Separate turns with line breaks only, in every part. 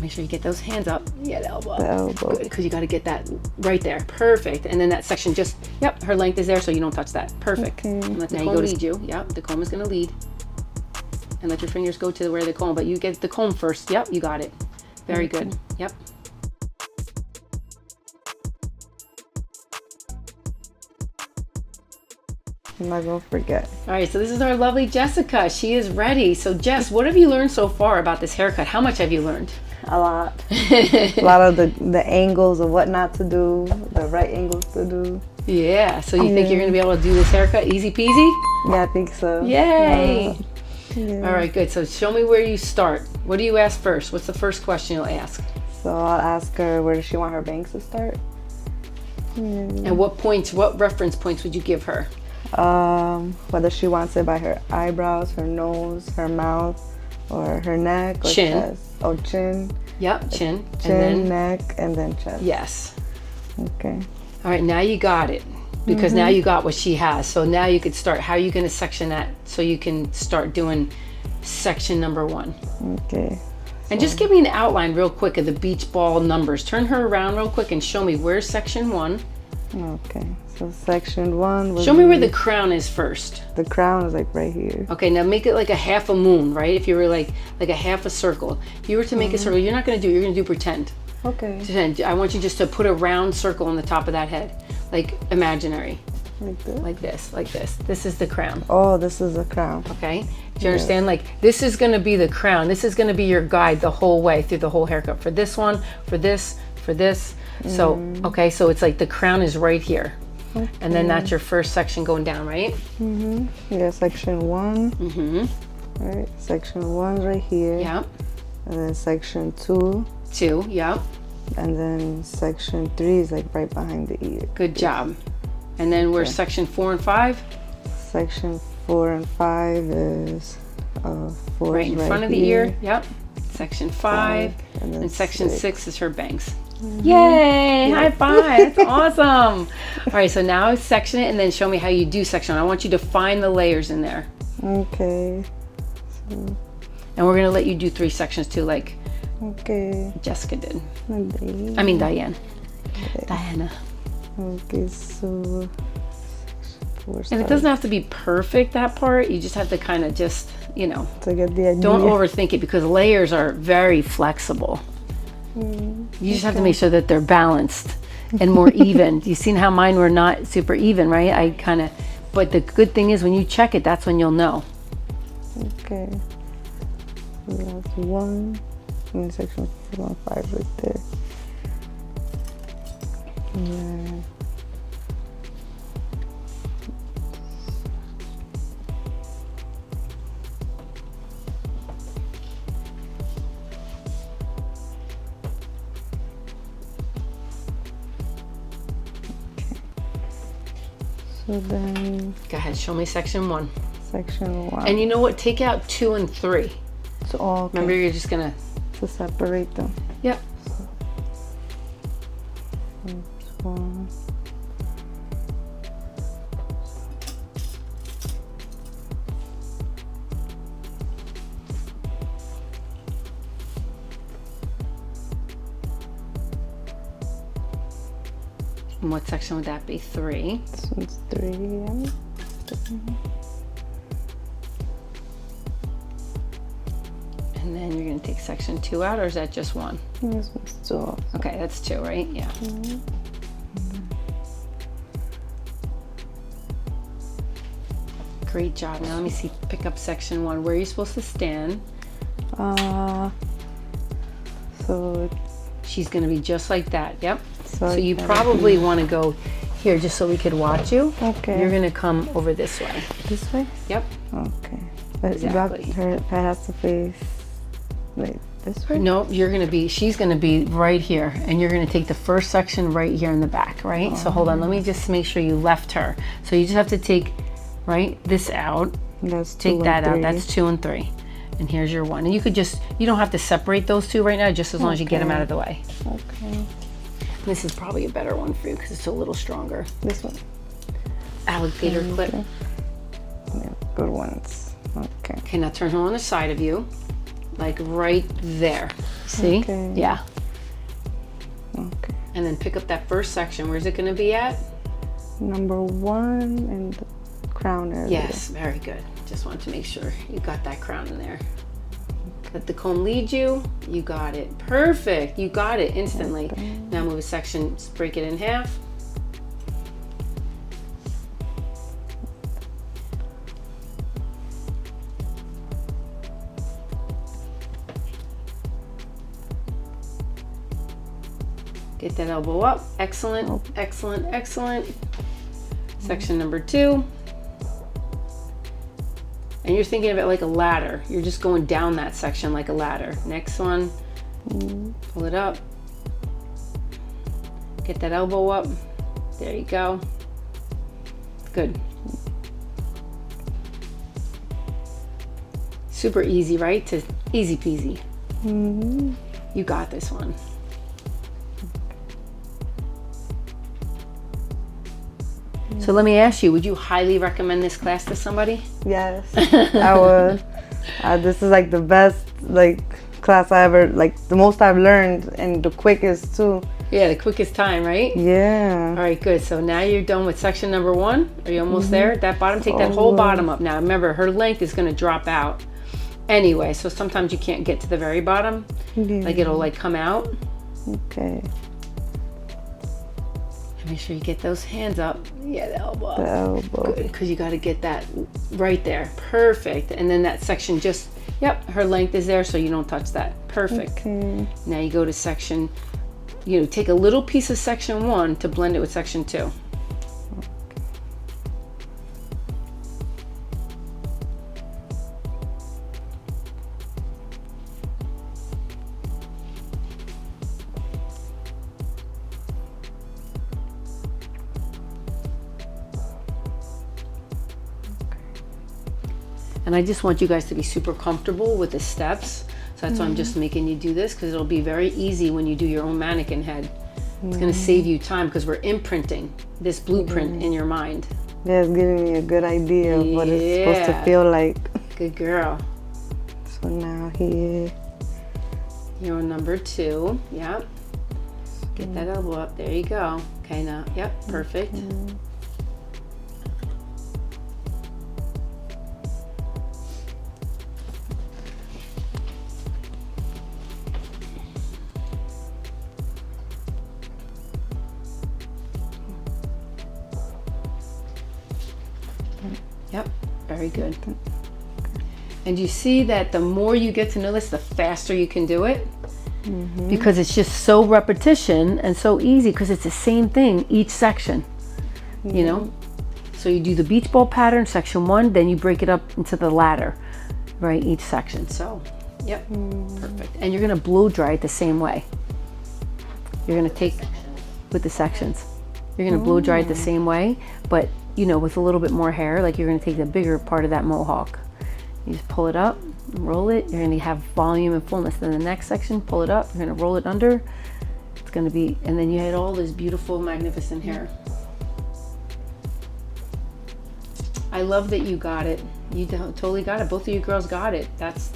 Make sure you get those hands up. Yeah, the elbow.
The elbow.
Good, because you got to get that right there. Perfect. And then that section just, yep, her length is there, so you don't touch that. Perfect.
Okay.
And let the comb lead you. Yep, the comb is going to lead. And let your fingers go to where the comb, but you get the comb first. Yep, you got it. Very good. Yep.
I'm not gonna forget.
All right, so this is our lovely Jessica. She is ready. So Jess, what have you learned so far about this haircut? How much have you learned?
A lot. A lot of the angles of what not to do, the right angles to do.
Yeah, so you think you're gonna be able to do this haircut easy peasy?
Yeah, I think so.
Yay!
Yeah.
All right, good. So show me where you start. What do you ask first? What's the first question you'll ask?
So I'll ask her where does she want her bangs to start?
And what points, what reference points would you give her?
Whether she wants it by her eyebrows, her nose, her mouth, or her neck, or
Chin.
chest. Oh, chin.
Yep, chin.
Chin,
And then,
neck, and then chest.
yes.
Okay.
All right, now you got it. Because now you got what she has. So now you could start. How are you going to section that so you can start doing section number 1?
Okay.
And just give me an outline real quick of the beach ball numbers. Turn her around real quick and show me where's section 1.
Okay. So section 1 was.
Show me where the crown is first.
The crown is like right here.
Okay, now make it like a half a moon, right? If you were like a half a circle. If you were to make a circle, you're not going to do, you're going to do pretend.
Okay.
Pretend. I want you just to put a round circle on the top of that head. Like imaginary.
Like this.
Like this, like this. This is the crown.
Oh, this is a crown.
Okay, do you understand? Like this is going to be the crown. This is going to be your guide the whole way through the whole haircut. For this one, for this, for this. So okay, so it's like the crown is right here, and then that's your first section going down, right?
Yeah, section 1. Right, section 1 right here.
Yep.
And then section 2.
2. Yep.
And then section 3 is like right behind the ear.
Good job. And then where's section 4 and 5?
Section 4 and 5 is 4
Right in front of the ear. Yep. Section 5.
and then
And section 6 is her bangs. Yay! High five! That's awesome. All right, so now section it and then show me how you do section. I want you to find the layers in there.
Okay.
And we're gonna let you do 3 sections too, like
Okay.
Jessica did.
Okay.
I mean Diane. Diana.
Okay, so section 4
And it doesn't have to be perfect, that part. You just have to kind of just, you know,
to get the idea.
don't overthink it because layers are very flexible. You just have to make sure that they're balanced and more even. You've seen how mine were not super even, right? I kind of, but the good thing is when you check it, that's when you'll know.
Okay. So that's 1. And then section 4 and 5 right there. And then so then
Go ahead, show me section 1.
section 1.
And you know what? Take out 2 and 3.
So all
Remember, you're just gonna,
to separate them.
yep.
That's 1.
And what section would that be? 3.
This one's 3. Yeah.
And then you're gonna take section 2 out, or is that just 1?
And this one's 2.
Okay, that's 2, right? Yeah. Great job. Now let me see, pick up section 1. Where are you supposed to stand?
So
She's gonna be just like that, yep.
So
So you
gotta
probably wanna go here just so we could watch you.
Okay.
You're gonna come over this way.
this way?
Yep.
Okay. But
Exactly.
her head has to face like this way?
No, she's gonna be right here, and you're gonna take the first section right here in the back, right? So hold on, let me just make sure you left her. So you just have to take, right, this out,
That's 2
take
and
that out,
3.
that's 2 and 3. And here's your 1. And you could just, you don't have to separate those 2 right now, just as long as you get them out of the way.
Okay.
This is probably a better one for you because it's a little stronger.
This one.
Alligator clip.
Yeah, good ones. Okay.
Okay, now turn her on the side of you. like right there. See?
Okay.
Yeah.
Okay.
And then pick up that first section. Where's it going to be at?
Number 1 in the crown area.
Yes, very good. Just wanted to make sure you got that crown in there. Let the comb lead you. You got it. Perfect. You got it instantly. Now move a section, break it in half. Get that elbow up. Excellent, excellent, excellent. Section number 2. And you're thinking of it like a ladder. You're just going down that section like a ladder. Next one, pull it up. Get that elbow up. There you go. Good. Super easy, right? Easy peasy. You got this one. So let me ask you, would you highly recommend this class to somebody?
Yes, I would. This is like the best like class I ever, like the most I've learned and the quickest too.
Yeah, the quickest time, right?
Yeah.
All right, good. So now you're done with section number 1. Are you almost there? That bottom, take that whole bottom up. Now remember, her length is going to drop out anyway. So sometimes you can't get to the very bottom. Like it'll like come out.
Okay.
Make sure you get those hands up. Yeah, the elbow.
The elbow.
Good, because you got to get that right there. Perfect. And then that section just, yep, her length is there so you don't touch that. Perfect.
Okay.
Now you go to section, you know, take a little piece of section 1 to blend it with section 2. And I just want you guys to be super comfortable with the steps. So that's why I'm just making you do this, because it'll be very easy when you do your own mannequin head. It's going to save you time because we're imprinting this blueprint in your mind.
Yeah, it's giving me a good idea of what it's supposed to feel like.
Good girl.
So now here.
You're on number 2. Yep. Get that elbow up. There you go. Okay, now, yep, perfect. Yep, very good. And you see that the more you get to know this, the faster you can do it. Because it's just so repetition and so easy, because it's the same thing each section, you know? So you do the beach ball pattern, section 1, then you break it up into the ladder, right? Each section. So, yep, perfect. And you're gonna blow dry it the same way. You're gonna take with the sections. You're gonna blow dry it the same way, but you know, with a little bit more hair, like you're gonna take the bigger part of that mohawk. You just pull it up, roll it, you're gonna have volume and fullness. Then the next section, pull it up, you're gonna roll it under. It's gonna be, and then you had all this beautiful, magnificent hair. I love that you got it. You totally got it. Both of you girls got it.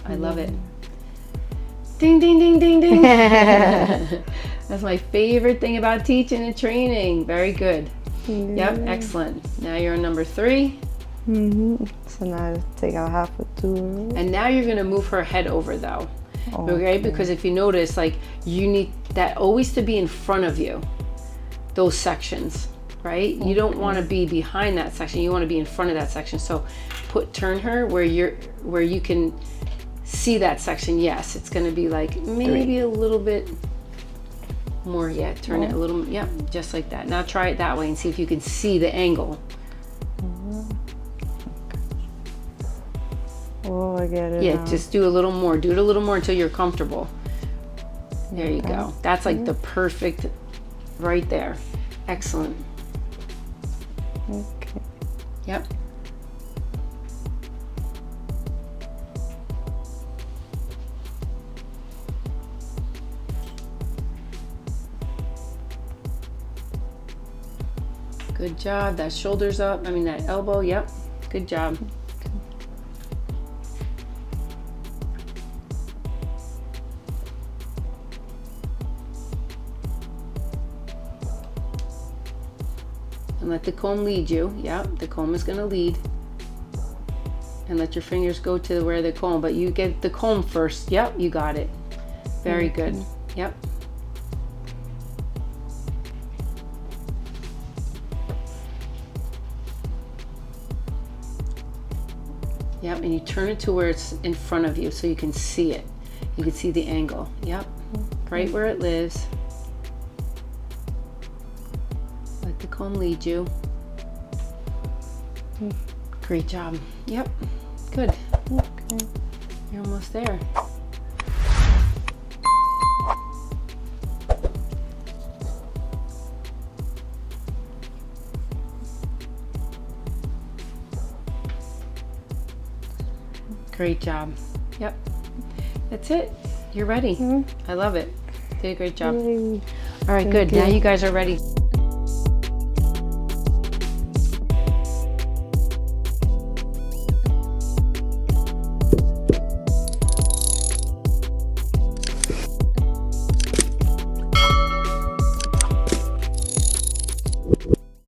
I love it. Ding, ding, ding, ding, ding. That's my favorite thing about teaching and training. Very good. Yep, excellent. Now you're on number 3.
So now I just take out half of 2.
And now you're gonna move her head over though. Okay, because if you notice, like, you need that always to be in front of you, those sections, right? You don't want to be behind that section, you want to be in front of that section. So turn her where you can see that section. Yes, it's going to be like maybe a little bit more. Yeah, turn it a little. Yep, just like that. Now try it that way and see if you can see the angle.
Oh, I get it.
Yeah,
now.
just do a little more. Do it a little more until you're comfortable. There you go. That's like the perfect, right there. Excellent.
Okay.
Yep. Good job. That shoulder's up. I mean, that elbow. Yep. Good job. And let the comb lead you. Yep, the comb is gonna lead. And let your fingers go to where the comb, but you get the comb first. Yep, you got it. Very good. Yep. Yep, and you turn it to where it's in front of you so you can see it. You can see the angle. Yep, right where it lives. Let the comb lead you. Great job. Yep, good.
Okay.
You're almost there. Great job. Yep. That's it. You're ready. I love it. Did a great job.
Yay.
All right, good.
you.
Now you guys are ready.